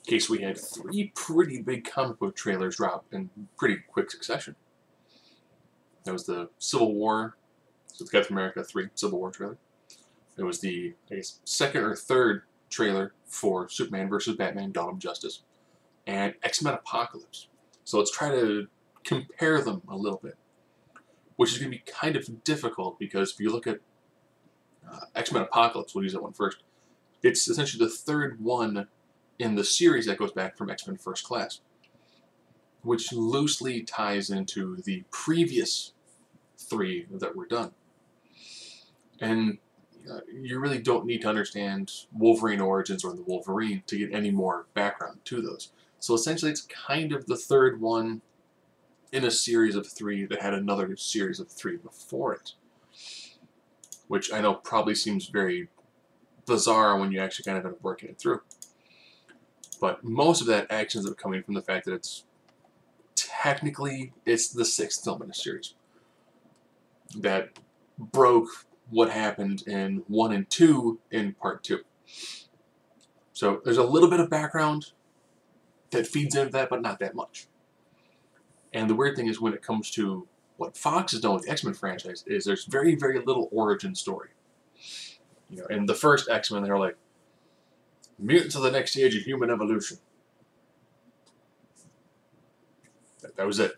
Okay, so we had three pretty big comic book trailers drop in pretty quick succession. That was the Civil War, so the Captain America 3 Civil War trailer. It was the, I guess, second or third trailer for Superman vs. Batman Dawn of Justice, and Xmen Apocalypse. So let's try to compare them a little bit, which is going to be kind of difficult because if you look at Xmen Apocalypse, we'll use that one first, it's essentially the third one in the series that goes back from X-Men First Class, which loosely ties into the previous three that were done. And you really don't need to understand Wolverine Origins or the Wolverine to get any more background to those. So essentially it's kind of the third one in a series of three that had another series of three before it. Which I know probably seems very bizarre when you actually kind of end up working it through. But most of that action ends up coming from the fact that it's technically it's the sixth film in a series that broke what happened in 1 and 2 in part 2. So there's a little bit of background that feeds into that, but not that much. And the weird thing is when it comes to what Fox has done with the X-Men franchise is there's very, very little origin story. You know, in the first X-Men, they were like, mutants are the next stage of human evolution. That was it.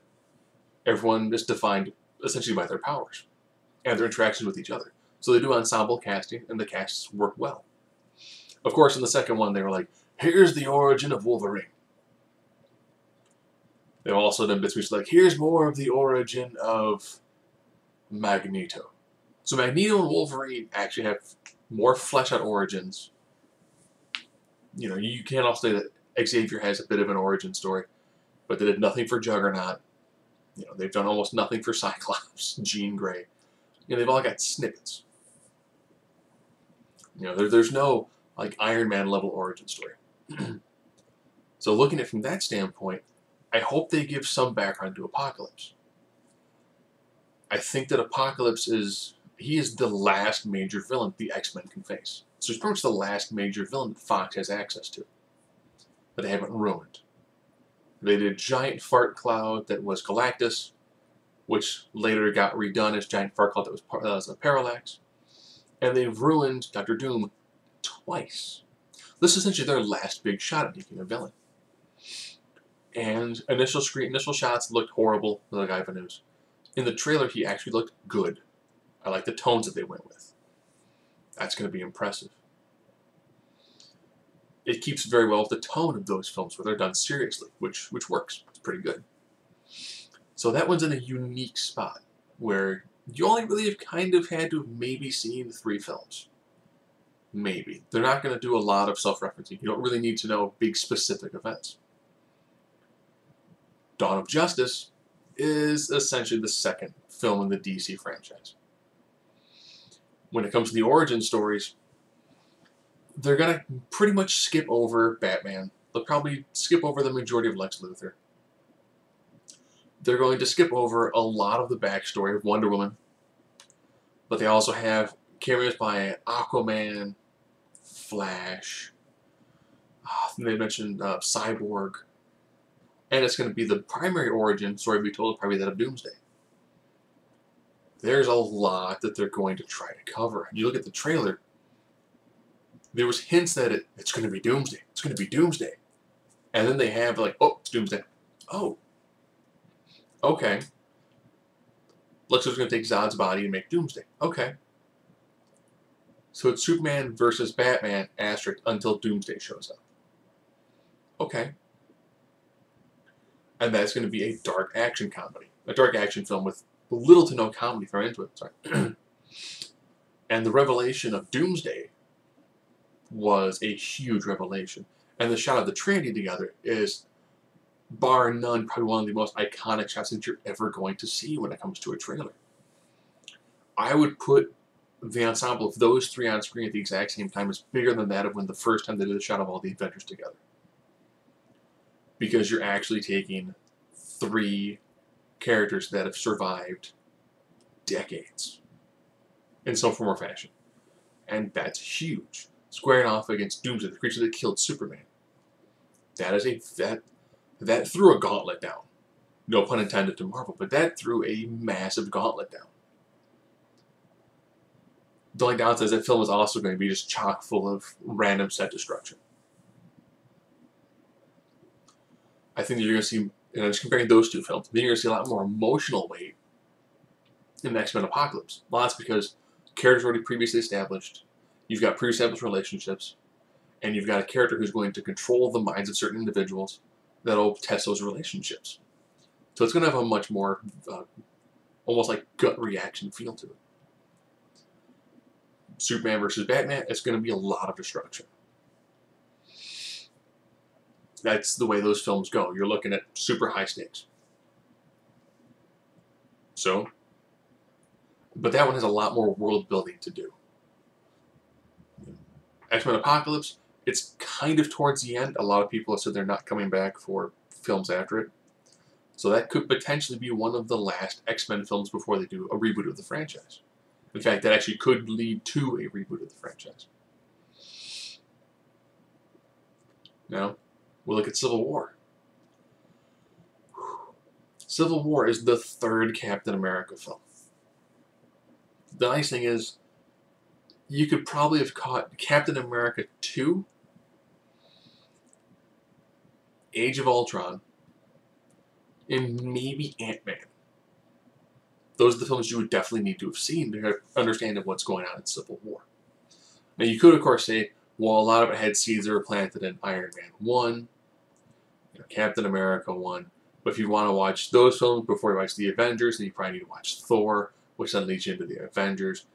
Everyone is defined essentially by their powers and their interactions with each other. So they do ensemble casting, and the casts work well. Of course, in the second one, they were like, here's the origin of Wolverine. They've also done bits where like, here's more of the origin of Magneto. So Magneto and Wolverine actually have more fleshed-out origins. You know, you can't also say that Xavier has a bit of an origin story, but they did nothing for Juggernaut. You know, they've done almost nothing for Cyclops, Jean Grey. You know, they've all got snippets. You know, there's no like Iron Man level origin story. So looking at it from that standpoint, I hope they give some background to Apocalypse. I think that Apocalypse is the last major villain the X-Men can face. So he's pretty much the last major villain that Fox has access to, that they haven't ruined. They did a giant fart cloud that was Galactus, which later got redone as giant fart cloud that was a Parallax. And they've ruined Dr. Doom twice. This is essentially their last big shot at making a villain. And initial shots looked horrible with the guy Vanews. In the trailer, he actually looked good. I like the tones that they went with. That's going to be impressive. It keeps very well with the tone of those films where they're done seriously, which works. It's pretty good. So that one's in a unique spot where you only really have kind of had to have maybe seen 3 films. Maybe. They're not going to do a lot of self-referencing. You don't really need to know big specific events. Dawn of Justice is essentially the second film in the DC franchise. When it comes to the origin stories, they're going to pretty much skip over Batman. They'll probably skip over the majority of Lex Luthor. They're going to skip over a lot of the backstory of Wonder Woman. But they also have cameos by Aquaman, Flash, they mentioned Cyborg. And it's going to be the primary origin story to be told, probably that of Doomsday. There's a lot that they're going to try to cover. You look at the trailer, there was hints that it's going to be Doomsday. It's going to be Doomsday. And then they have like, oh, it's Doomsday. Oh. Okay. Lex Luthor's going to take Zod's body and make Doomsday. Okay. So it's Superman versus Batman, asterisk, until Doomsday shows up. Okay. And that's going to be a dark action comedy. A dark action film with little to no comedy thrown into it. Sorry. And the revelation of Doomsday was a huge revelation. And the shot of the Trinity together is, bar none, probably one of the most iconic shots that you're ever going to see when it comes to a trailer. I would put the ensemble of those 3 on screen at the exact same time as bigger than that of when the first time they did a shot of all the Avengers together. Because you're actually taking 3 characters that have survived decades in some form or fashion. And that's huge. Squaring off against Doomsday, the creature that killed Superman. That threw a gauntlet down. No pun intended to Marvel, but that threw a massive gauntlet down. The only downside is that film is also going to be just chock full of random set destruction. I think that you're going to see, just comparing those two films, then you're going to see a lot more emotional weight in the X-Men Apocalypse. Well, that's because characters already previously established, you've got pre-established relationships, and you've got a character who's going to control the minds of certain individuals that'll test those relationships. So it's going to have a much more, almost like gut reaction feel to it. Superman versus Batman, it's going to be a lot of destruction. That's the way those films go. You're looking at super high stakes. So, but that one has a lot more world building to do. X-Men Apocalypse, it's kind of towards the end. A lot of people have said they're not coming back for films after it. So that could potentially be one of the last X-Men films before they do a reboot of the franchise. In fact, that actually could lead to a reboot of the franchise. Now, we'll look at Civil War. Civil War is the third Captain America film. The nice thing is, you could probably have caught Captain America 2, Age of Ultron, and maybe Ant-Man. Those are the films you would definitely need to have seen to understand what's going on in Civil War. Now, you could, of course, say, well, a lot of it had seeds that were planted in Iron Man 1, Captain America 1. But if you want to watch those films before you watch the Avengers, then you probably need to watch Thor, which then leads you into the Avengers.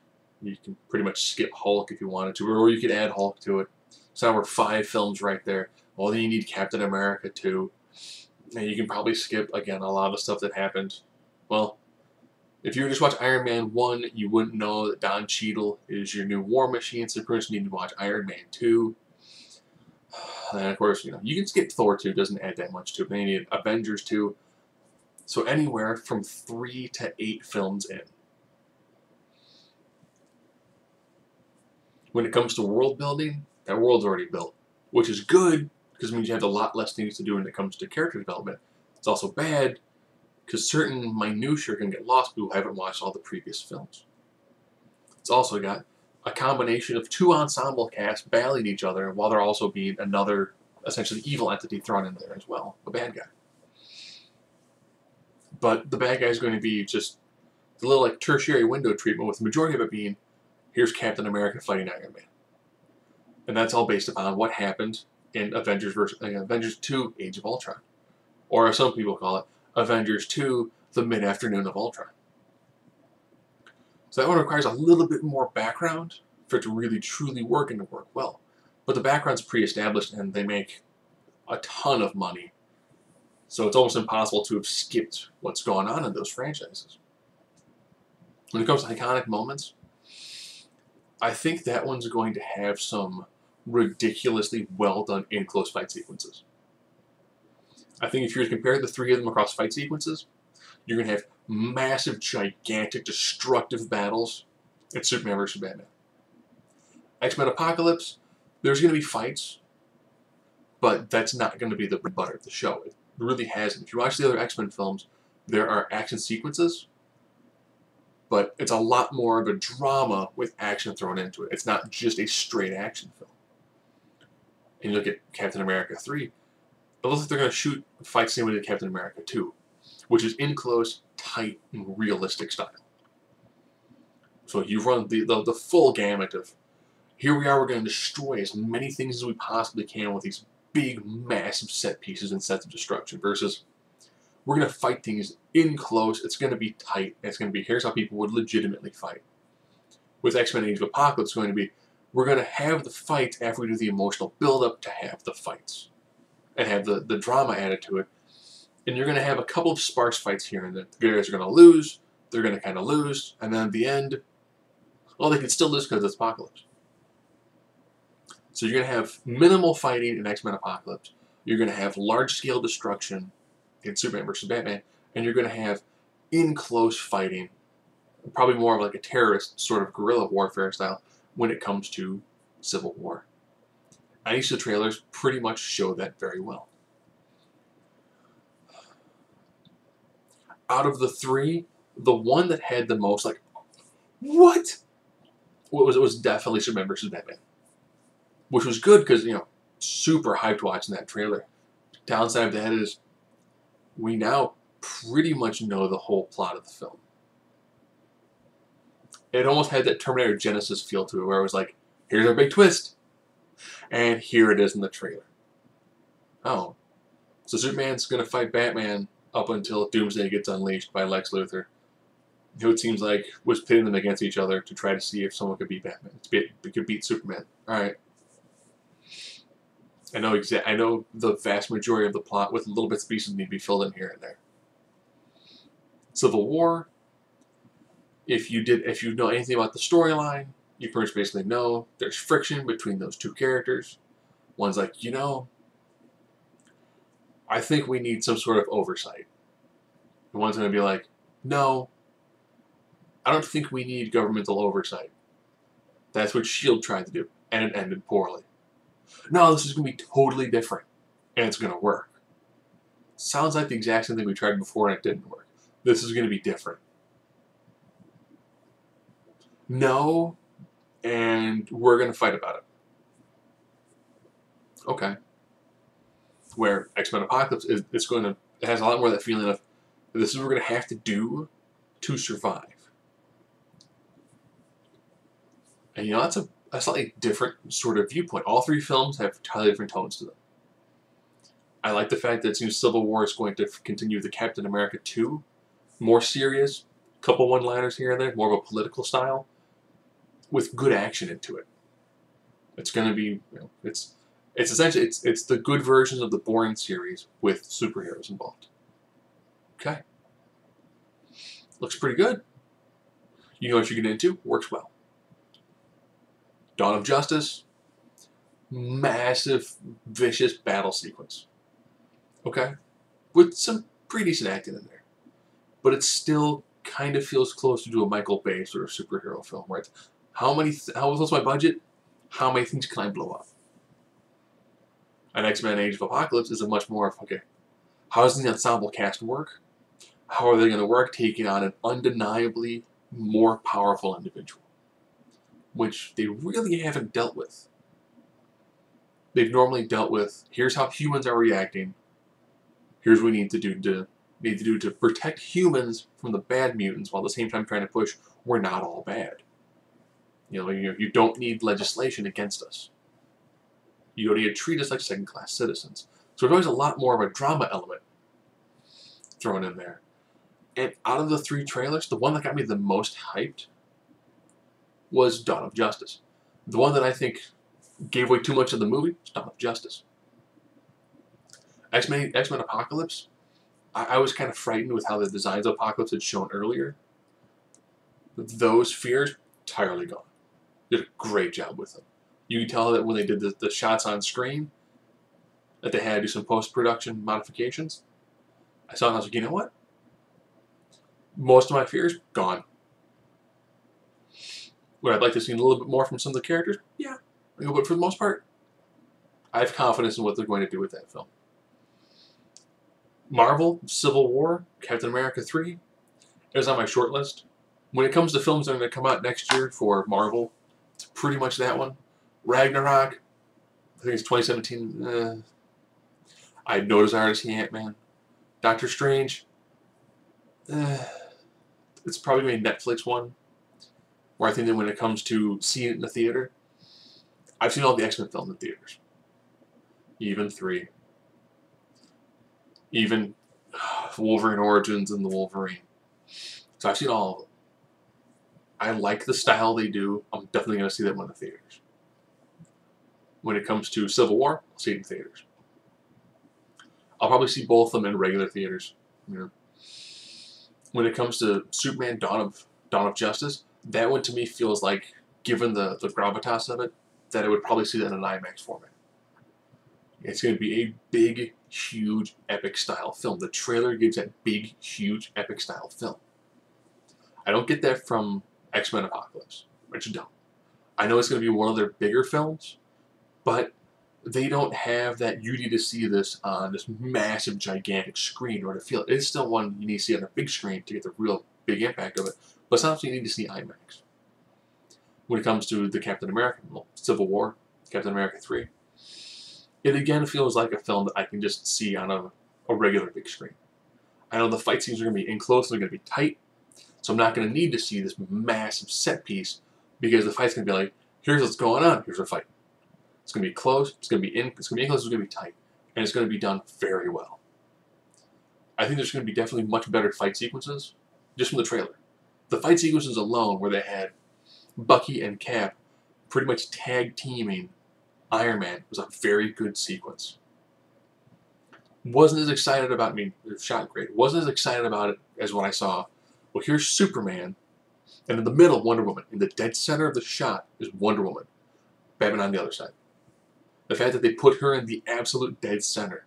You can pretty much skip Hulk if you wanted to, or you could add Hulk to it. So now we're 5 films right there. Well, then you need Captain America 2. And you can probably skip, again, a lot of stuff that happened. Well, if you were just watch Iron Man 1, you wouldn't know that Don Cheadle is your new War Machine, so you need to watch Iron Man 2. And of course, you can skip Thor 2, it doesn't add that much to it. Then you need Avengers 2. So anywhere from 3 to 8 films in. When it comes to world building, that world's already built, which is good, because it means you have a lot less things to do when it comes to character development. It's also bad, because certain minutiae can get lost who haven't watched all the previous films. It's also got a combination of 2 ensemble casts battling each other, while there also being another, essentially, evil entity thrown in there as well, a bad guy. But the bad guy is going to be just a little like tertiary window treatment, with the majority of it being, here's Captain America fighting Iron Man. And that's all based upon what happened in Avengers 2, Age of Ultron. Or as some people call it, Avengers 2, The Mid-Afternoon of Ultron. So that one requires a little bit more background for it to really truly work and to work well. But the background's pre-established and they make a ton of money. So it's almost impossible to have skipped what's going on in those franchises. When it comes to iconic moments, I think that one's going to have some ridiculously well done in-close fight sequences. I think if you were to compare the 3 of them across fight sequences, you're going to have massive, gigantic, destructive battles in Superman vs. Batman. X-Men Apocalypse, there's going to be fights, but that's not going to be the bread and butter of the show. It really hasn't. If you watch the other X-Men films, there are action sequences, but it's a lot more of a drama with action thrown into it. It's not just a straight action film. And you look at Captain America 3, it looks like they're going to shoot fight same way to Captain America 2, which is in close, tight, and realistic style. So you run the full gamut of, here we are, we're going to destroy as many things as we possibly can with these big, massive set pieces and sets of destruction, versus we're going to fight things in close, it's going to be tight, and it's going to be, here's how people would legitimately fight. With X-Men Age of Apocalypse, it's going to be, we're going to have the fight after we do the emotional build-up to have the fights. And have the drama added to it. And you're going to have a couple of sparse fights here and then. The good guys are going to lose, they're going to kind of lose, and then at the end, well, they can still lose because it's Apocalypse. So you're going to have minimal fighting in X-Men Apocalypse. You're going to have large-scale destruction in Superman vs. Batman. And you're going to have in-close fighting, probably more of like a terrorist sort of guerrilla warfare style, when it comes to Civil War. And each of the trailers pretty much show that very well. out of the three, the one that had the most, like, what? It was definitely Superman versus Batman. Which was good because, you know, super hyped watching that trailer. Downside of that is we now pretty much know the whole plot of the film. It almost had that Terminator Genesis feel to it, where it was like, here's our big twist. And here it is in the trailer. Oh. So Superman's going to fight Batman up until Doomsday gets unleashed by Lex Luthor, who it seems like was pitting them against each other to try to see if someone could beat Batman. Could beat Superman. Alright. I know the vast majority of the plot with little bits and pieces need to be filled in here and there. Civil War, if you know anything about the storyline, you pretty much basically know there's friction between those two characters. One's like, you know, I think we need some sort of oversight. And one's going to be like, no, I don't think we need governmental oversight. That's what S.H.I.E.L.D. tried to do, and it ended poorly. No, this is going to be totally different, and it's going to work. Sounds like the exact same thing we tried before and it didn't work. This is going to be different. No, and we're going to fight about it. Okay. Where X-Men Apocalypse it has a lot more of that feeling of this is what we're going to have to do to survive. And you know, that's a slightly different sort of viewpoint. All three films have entirely different tones to them. I like the fact that it seems Civil War is going to continue the Captain America 2, more serious, couple one-liners here and there, more of a political style, with good action into it. It's going to be, you know, it's essentially it's the good versions of the boring series with superheroes involved. Okay, looks pretty good. You know what you're getting into. Works well. Dawn of Justice, massive, vicious battle sequence. Okay, with some pretty decent acting in there, but it still kind of feels closer to a Michael Bay sort of superhero film, right? What's my budget? How many things can I blow up? An X-Men Age of Apocalypse is a much more, okay, how does the ensemble cast work? How are they going to work taking on an undeniably more powerful individual? Which they really haven't dealt with. They've normally dealt with, here's how humans are reacting, here's what we need to do to protect humans from the bad mutants, while at the same time trying to push, we're not all bad. You don't need legislation against us. You don't need to treat us like second-class citizens. So there's always a lot more of a drama element thrown in there. And out of the three trailers, the one that got me the most hyped was Dawn of Justice. The one that I think gave away too much of the movie was Dawn of Justice. X-Men Apocalypse, I was kind of frightened with how the designs of Apocalypse had shown earlier. Those fears, entirely gone. Did a great job with them. You can tell that when they did the shots on screen, that they had to do some post-production modifications. I saw it and I was like, you know what? Most of my fears, gone. Would I like to see a little bit more from some of the characters? Yeah. But for the most part, I have confidence in what they're going to do with that film. Marvel, Civil War, Captain America 3 is on my short list. When it comes to films that are going to come out next year for Marvel, it's pretty much that one. Ragnarok, I think it's 2017. I had no desire to see Ant-Man. Doctor Strange, it's probably a Netflix one, where I think that when it comes to seeing it in the theater, I've seen all the X-Men films in theaters. Even 3. Even Wolverine Origins and the Wolverine. So I've seen all of them. I like the style they do. I'm definitely going to see that one in the theaters. When it comes to Civil War, I'll see it in theaters. I'll probably see both of them in regular theaters. You know. When it comes to Superman Dawn of Justice, that one to me feels like, given the gravitas of it, that I would probably see that in an IMAX format. It's going to be a big, huge, epic style film. The trailer gives that big, huge, epic style film. I don't get that from X-Men Apocalypse. I just don't. I know it's going to be one of their bigger films, but they don't have that you need to see this on this massive, gigantic screen or to feel it. It's still one you need to see on a big screen to get the real big impact of it, but it's not something you need to see IMAX. When it comes to the Captain America, Civil War, Captain America 3, it again feels like a film that I can just see on a regular big screen. I know the fight scenes are going to be in close, they're going to be tight, so I'm not going to need to see this massive set piece because the fight's going to be like, here's what's going on, here's a fight. It's going to be close, it's going to be in close, it's going to be tight, and it's going to be done very well. I think there's going to be definitely much better fight sequences just from the trailer. The fight sequences alone, where they had Bucky and Cap pretty much tag teaming Iron Man, was a very good sequence. Wasn't as excited about, I mean, it shot great. Wasn't as excited about it as when I saw, well, here's Superman, and in the middle, Wonder Woman. In the dead center of the shot is Wonder Woman. Batman on the other side. The fact that they put her in the absolute dead center,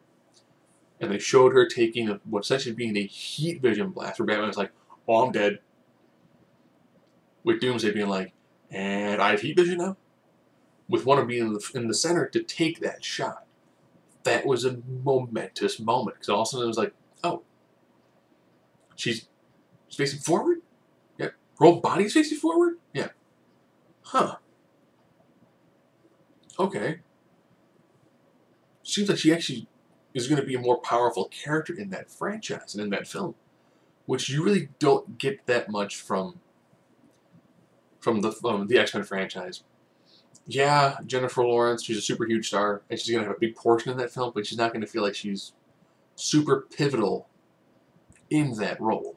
and they showed her taking what's essentially being a heat vision blast, where Batman was like, oh, I'm dead. With Doomsday being like, and I have heat vision now? With Wonder being in the center to take that shot. That was a momentous moment, because all of a sudden it was like, oh, she's facing forward? Yeah. Her whole body's facing forward? Yeah. Huh. Okay. Seems like she actually is going to be a more powerful character in that franchise and in that film, which you really don't get that much from the X-Men franchise. Yeah, Jennifer Lawrence, she's a super huge star, and she's going to have a big portion in that film, but she's not going to feel like she's super pivotal in that role.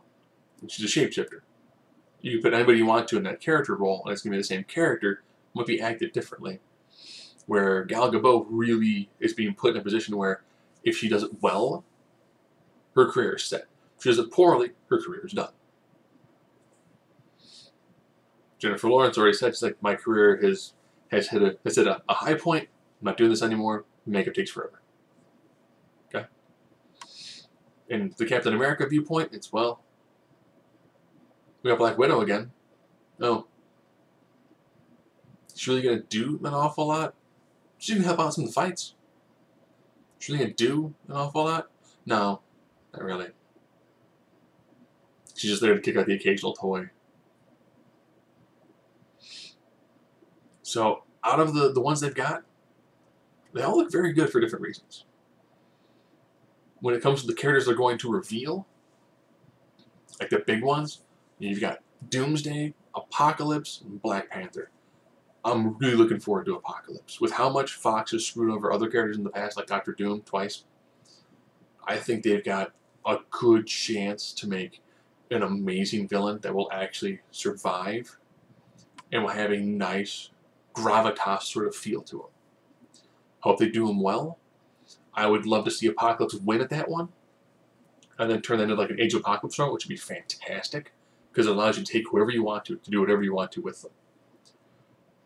She's a shapeshifter. You can put anybody you want to in that character role, and it's going to be the same character, it might be acted differently. Where Gal Gadot really is being put in a position where if she does it well, her career is set. If she does it poorly, her career is done. Jennifer Lawrence already said, she's like, my career has hit a high point. I'm not doing this anymore. Makeup takes forever. Okay? In the Captain America viewpoint, it's, well, we got Black Widow again. No. She's really going to do an awful lot? She's going to help out some of the fights. She's really going to do an awful lot? No, not really. She's just there to kick out the occasional toy. So, out of the ones they've got, they all look very good for different reasons. When it comes to the characters they're going to reveal, like the big ones, you've got Doomsday, Apocalypse, and Black Panther. I'm really looking forward to Apocalypse. With how much Fox has screwed over other characters in the past, like Dr. Doom twice, I think they've got a good chance to make an amazing villain that will actually survive and will have a nice gravitas sort of feel to him. Hope they do him well. I would love to see Apocalypse win at that one, and then turn that into like an Age of Apocalypse run, which would be fantastic, because it allows you to take whoever you want to do whatever you want to with them.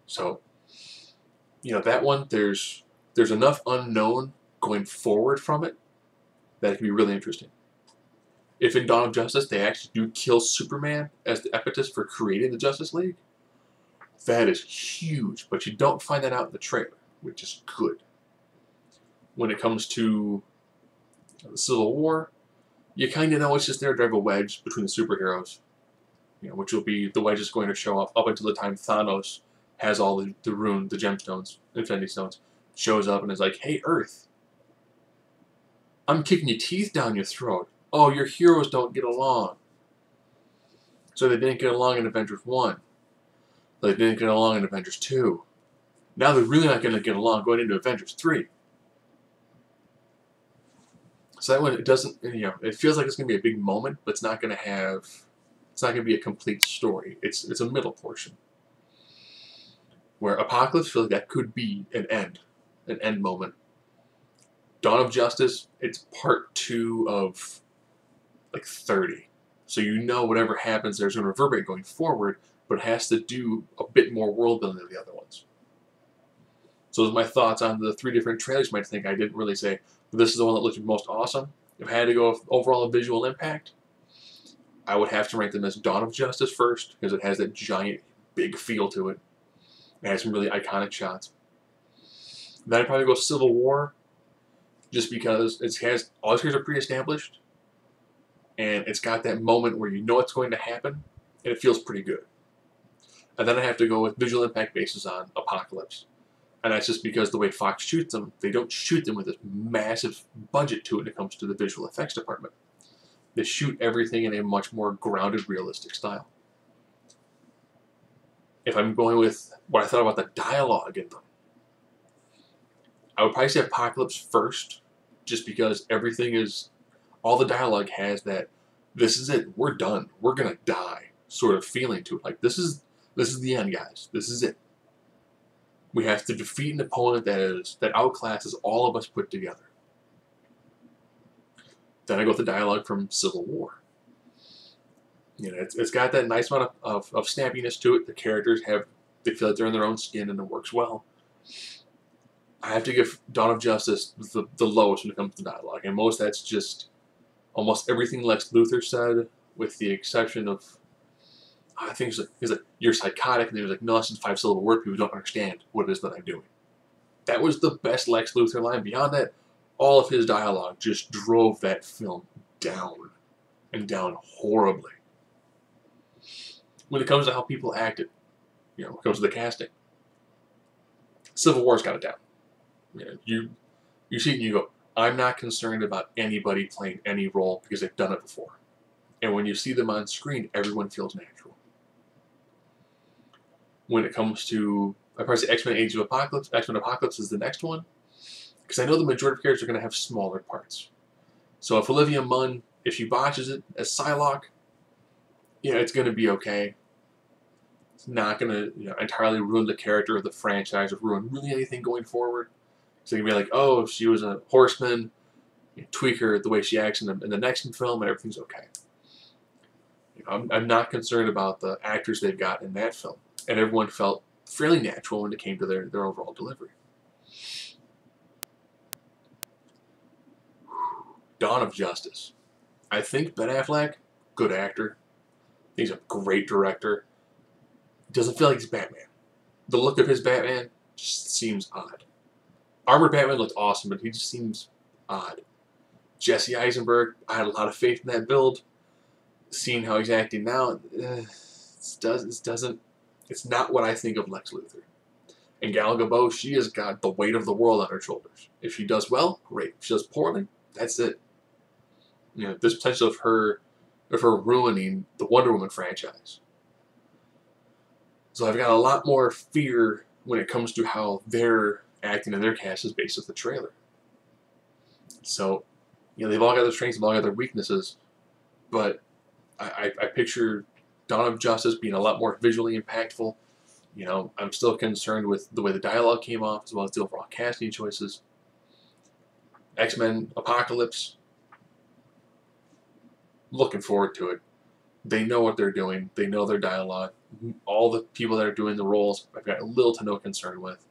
So, you know, that one, there's enough unknown going forward from it that it can be really interesting. If in Dawn of Justice they actually do kill Superman as the impetus for creating the Justice League, that is huge, but you don't find that out in the trailer, which is good. When it comes to the Civil War, you kind of know it's just there to drive a wedge between the superheroes, you know, which will be the wedge is going to show up until the time Thanos has all the gemstones, Infinity Stones, shows up and is like, hey, Earth, I'm kicking your teeth down your throat. Oh, your heroes don't get along. So they didn't get along in Avengers 1. They didn't get along in Avengers 2. Now they're really not going to get along going into Avengers 3. So that one, it doesn't, you know, it feels like it's going to be a big moment, but it's not going to be a complete story. It's a middle portion. Where Apocalypse feels like that could be an end moment. Dawn of Justice, it's part 2 of like 30. So you know whatever happens there's going to reverberate going forward, but it has to do a bit more world building than the other ones. So those are my thoughts on the 3 different trailers. You might think I didn't really say, this is the one that looks most awesome. If I had to go with overall visual impact, I would have to rank them as Dawn of Justice first, because it has that giant, big feel to it. It has some really iconic shots. Then I'd probably go Civil War, just because it has all the characters are pre-established, and it's got that moment where you know what's going to happen, and it feels pretty good. And then I have to go with visual impact basis on Apocalypse. And that's just because the way Fox shoots them, they don't shoot them with this massive budget to it when it comes to the visual effects department. They shoot everything in a much more grounded, realistic style. If I'm going with what I thought about the dialogue in them, I would probably say Apocalypse first, just because everything is, all the dialogue has that, this is it, we're done, we're gonna die sort of feeling to it. Like, this is the end, guys. This is it. We have to defeat an opponent that outclasses all of us put together. Then I go with the dialogue from Civil War. You know, it's got that nice amount of snappiness to it. The characters they feel like they're in their own skin, and it works well. I have to give Dawn of Justice the lowest when it comes to dialogue, and most that's just almost everything Lex Luthor said, with the exception of, I think he's like, you're psychotic, and he was like, no, that's just 5-syllable word, people don't understand what it is that I'm doing. That was the best Lex Luthor line. Beyond that, all of his dialogue just drove that film down, and down horribly. When it comes to how people acted, you know, when it comes to the casting, Civil War's got it down. You know, you see it and you go, I'm not concerned about anybody playing any role because they've done it before. And when you see them on screen, everyone feels natural. When it comes to, I probably say X-Men Age of Apocalypse. X-Men Apocalypse is the next one, because I know the majority of characters are going to have smaller parts. So if Olivia Munn, if she botches it as Psylocke, yeah, it's going to be okay. It's not going to entirely ruin the character of the franchise or ruin really anything going forward. So you can be like, oh, if she was a horseman, tweak her the way she acts in the next film, and everything's okay. I'm not concerned about the actors they've got in that film, and everyone felt fairly natural when it came to their overall delivery. Dawn of Justice. I think Ben Affleck, good actor. He's a great director. Doesn't feel like he's Batman. The look of his Batman just seems odd. Armored Batman looked awesome, but he just seems odd. Jesse Eisenberg, I had a lot of faith in that build. Seeing how he's acting now, it's not what I think of Lex Luthor. And Gal Gadot, she has got the weight of the world on her shoulders. If she does well, great. If she does poorly, that's it. You know, there's potential of her ruining the Wonder Woman franchise. So I've got a lot more fear when it comes to how they're acting and their cast is based off the trailer. So, you know, they've all got their strengths, they've all got their weaknesses, but I picture Dawn of Justice being a lot more visually impactful. You know, I'm still concerned with the way the dialogue came off, as well as the overall casting choices. X-Men Apocalypse, looking forward to it. They know what they're doing. They know their dialogue. All the people that are doing the roles, I've got little to no concern with.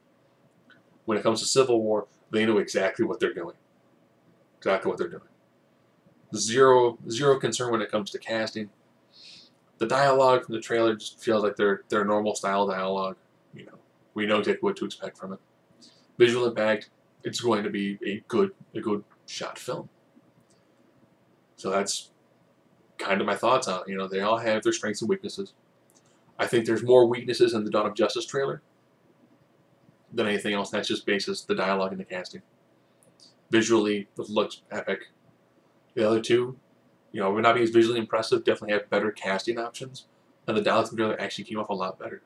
When it comes to Civil War, they know exactly what they're doing. Exactly what they're doing. Zero concern when it comes to casting. The dialogue from the trailer just feels like their normal style dialogue. You know, we know exactly what to expect from it. Visual impact, it's going to be a good shot film. So that's kind of my thoughts on it. You know, they all have their strengths and weaknesses. I think there's more weaknesses in the Dawn of Justice trailer than anything else. That's just basis the dialogue and the casting. Visually, it looks epic. The other two, you know, would not be as visually impressive, definitely have better casting options, and the dialogue from the trailer actually came off a lot better.